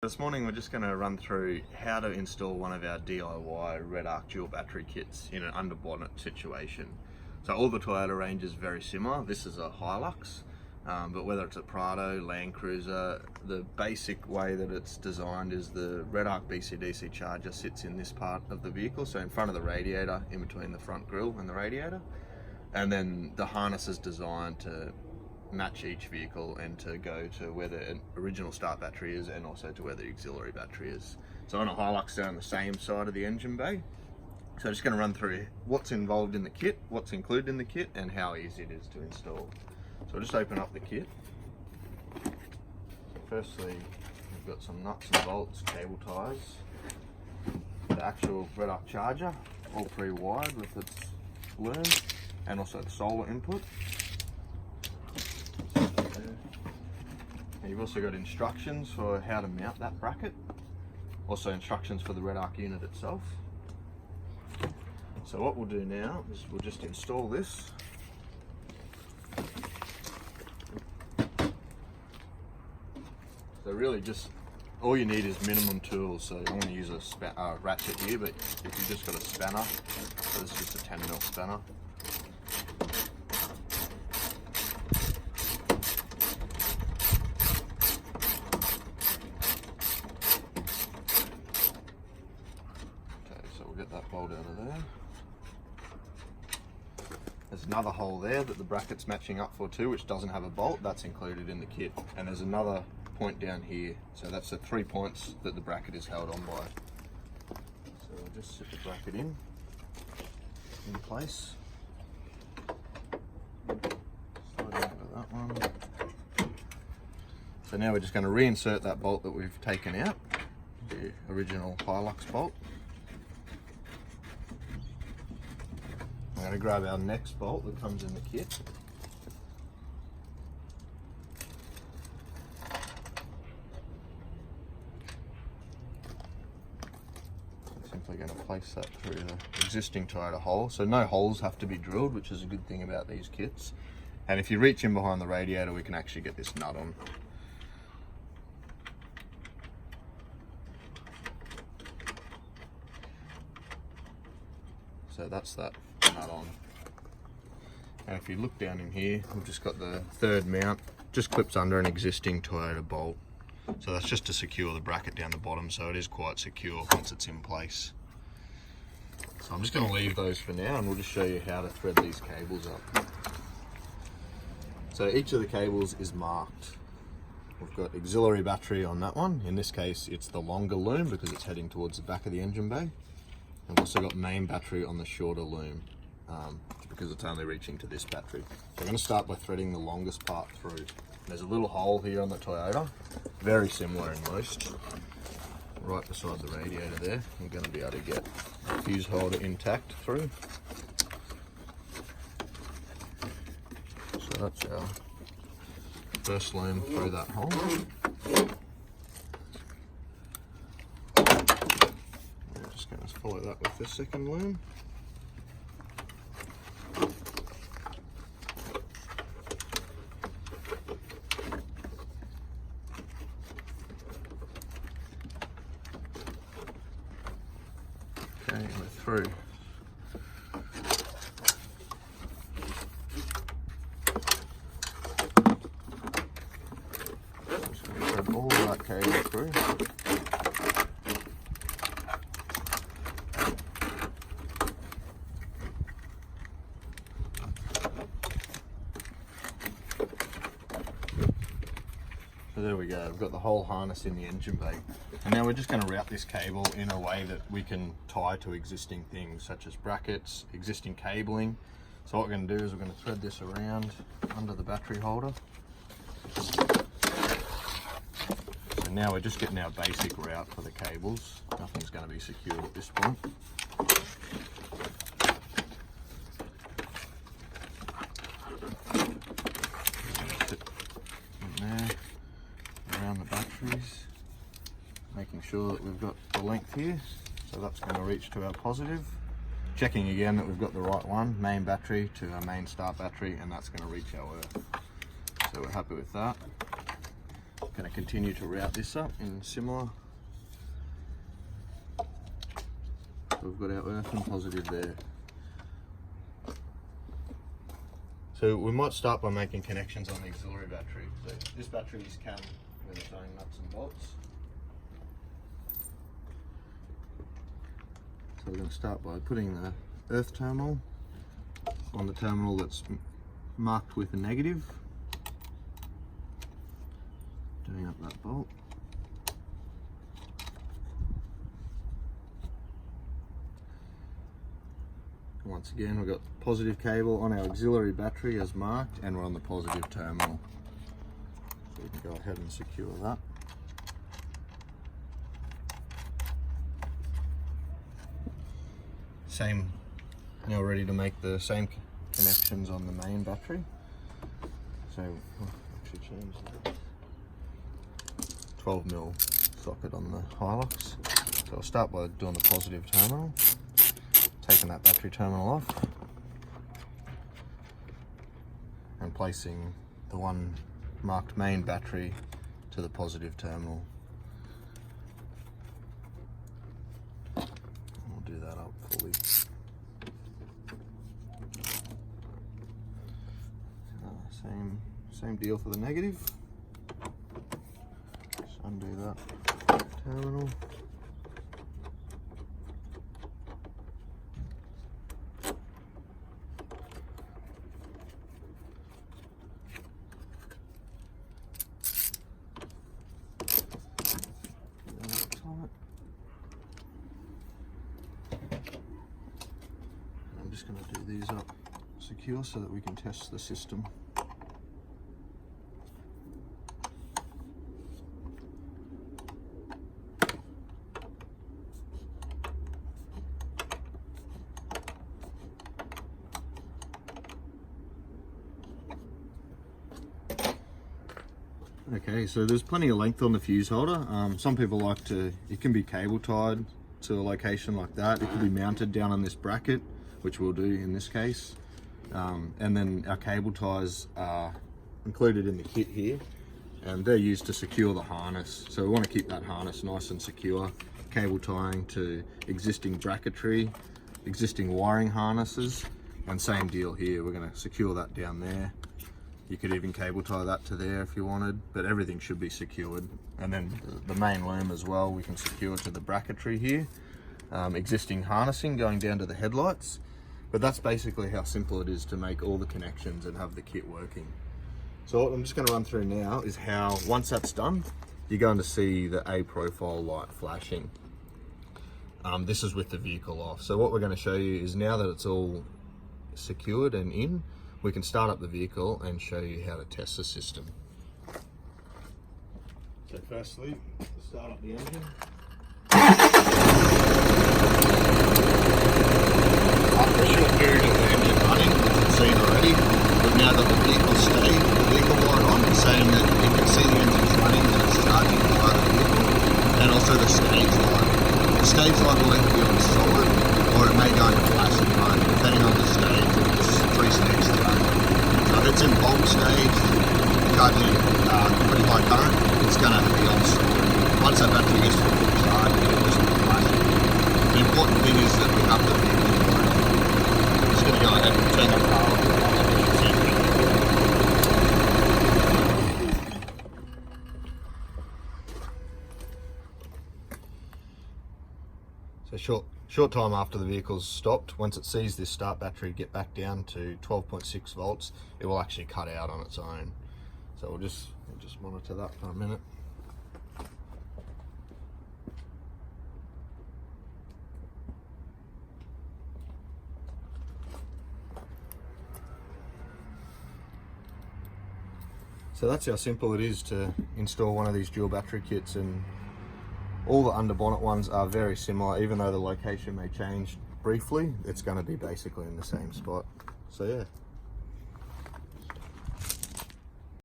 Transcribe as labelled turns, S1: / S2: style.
S1: This morning we're just going to run through how to install one of our DIY Redarc dual battery kits in an under bonnet situation. So all the Toyota range is very similar. This is a Hilux, but whether it's a Prado, Land Cruiser, the basic way that it's designed is the Redarc BCDC charger sits in this part of the vehicle, so in front of the radiator, in between the front grille and the radiator. And then the harness is designed to match each vehicle and to go to where the original start battery is and also to where the auxiliary battery is. So on a Hilux, they're on the same side of the engine bay. So I'm just going to run through what's involved in the kit, what's included in the kit, and how easy it is to install. So I'll just open up the kit. So firstly, we've got some nuts and bolts, cable ties, the actual Redarc charger, all pre-wired with its loom, and also the solar input. You've also got instructions for how to mount that bracket, also instructions for the Redarc unit itself. So what we'll do now is we'll just install this. So really just all you need is minimum tools. So you want to use a ratchet here, but if you've just got a spanner, so this is just a 10mm spanner. Get that bolt out of there. There's another hole there that the bracket's matching up for too, which doesn't have a bolt. That's included in the kit. And there's another point down here. So that's the 3 points that the bracket is held on by. So we'll just sit the bracket in place. Slide out of that one. So now we're just going to reinsert that bolt that we've taken out, the original Hilux bolt. I'm going to grab our next bolt that comes in the kit. I'm simply going to place that through the existing Toyota hole. So no holes have to be drilled, which is a good thing about these kits. And if you reach in behind the radiator, we can actually get this nut on. So that's that nut on. And if you look down in here, we've just got the third mount, just clips under an existing Toyota bolt. So that's just to secure the bracket down the bottom, so it is quite secure once it's in place. So I'm just going to leave those for now and we'll just show you how to thread these cables up. So each of the cables is marked. We've got auxiliary battery on that one. In this case, it's the longer loom because it's heading towards the back of the engine bay. I've also got main battery on the shorter loom because it's only reaching to this battery. So I'm going to start by threading the longest part through. There's a little hole here on the Toyota, very similar in most, right beside the radiator there. You're going to be able to get the fuse holder intact through. So that's our first loom through that hole. Follow that with the second loom. Okay, we're through. Just going to thread all that cable through. So there we go, we've got the whole harness in the engine bay. And now we're just going to route this cable in a way that we can tie to existing things, such as brackets, existing cabling. So what we're going to do is we're going to thread this around under the battery holder. So now we're just getting our basic route for the cables. Nothing's going to be secured at this point. Around the batteries, making sure that we've got the length here, so that's going to reach to our positive. Checking again that we've got the right one, main battery to our main start battery, and that's going to reach our earth. So we're happy with that. Going to continue to route this up in similar. So we've got our earth and positive there. So we might start by making connections on the auxiliary battery. So this battery is come with its own nuts and bolts. So we're going to start by putting the earth terminal on the terminal that's marked with a negative. Doing up that bolt. And once again, we've got positive cable on our auxiliary battery as marked, and we're on the positive terminal. So we can go ahead and secure that. Same, now ready to make the same connections on the main battery. So I'll actually change that. 12mm socket on the Hilux. So I'll start by doing the positive terminal, taking that battery terminal off, and placing the one marked main battery to the positive terminal. We'll do that up fully. Same deal for the negative. Just undo that terminal. I'm just going to do these up secure so that we can test the system. Okay, so there's plenty of length on the fuse holder. Some people like to, it can be cable tied to a location like that. It could be mounted down on this bracket, which we'll do in this case. And then our cable ties are included in the kit here, and they're used to secure the harness. So we want to keep that harness nice and secure. Cable tying to existing bracketry, existing wiring harnesses, and same deal here. We're going to secure that down there. You could even cable tie that to there if you wanted, but everything should be secured. And then the main loom as well, we can secure to the bracketry here. Existing harnessing going down to the headlights. But that's basically how simple it is to make all the connections and have the kit working. So what I'm just going to run through now is how, once that's done, you're going to see the A profile light flashing. This is with the vehicle off. So what we're going to show you is, now that it's all secured and in, we can start up the vehicle and show you how to test the system. So firstly, start up the engine. After a short period of the engine running, as you've seen already, we've now got the vehicle stage, the vehicle light on, saying that you can see the engine's running and it's charging via the vehicle, and also the stage light. The stage light will either be on solid, or it may go into flashing mode, depending on the stage. It's 3 stages today. So if it's in bulk stage, charging pretty high current, it's going to be on solid. Once that battery gets to a full charge, it'll just be flashing. The important thing is that we have the vehicle running. I'm just going to go ahead and turn the car on. So short time after the vehicle's stopped, once it sees this start battery get back down to 12.6 volts, it will actually cut out on its own. So we'll just monitor that for a minute. So that's how simple it is to install one of these dual battery kits, and all the under bonnet ones are very similar. Even though the location may change briefly, it's going to be basically in the same spot. So yeah.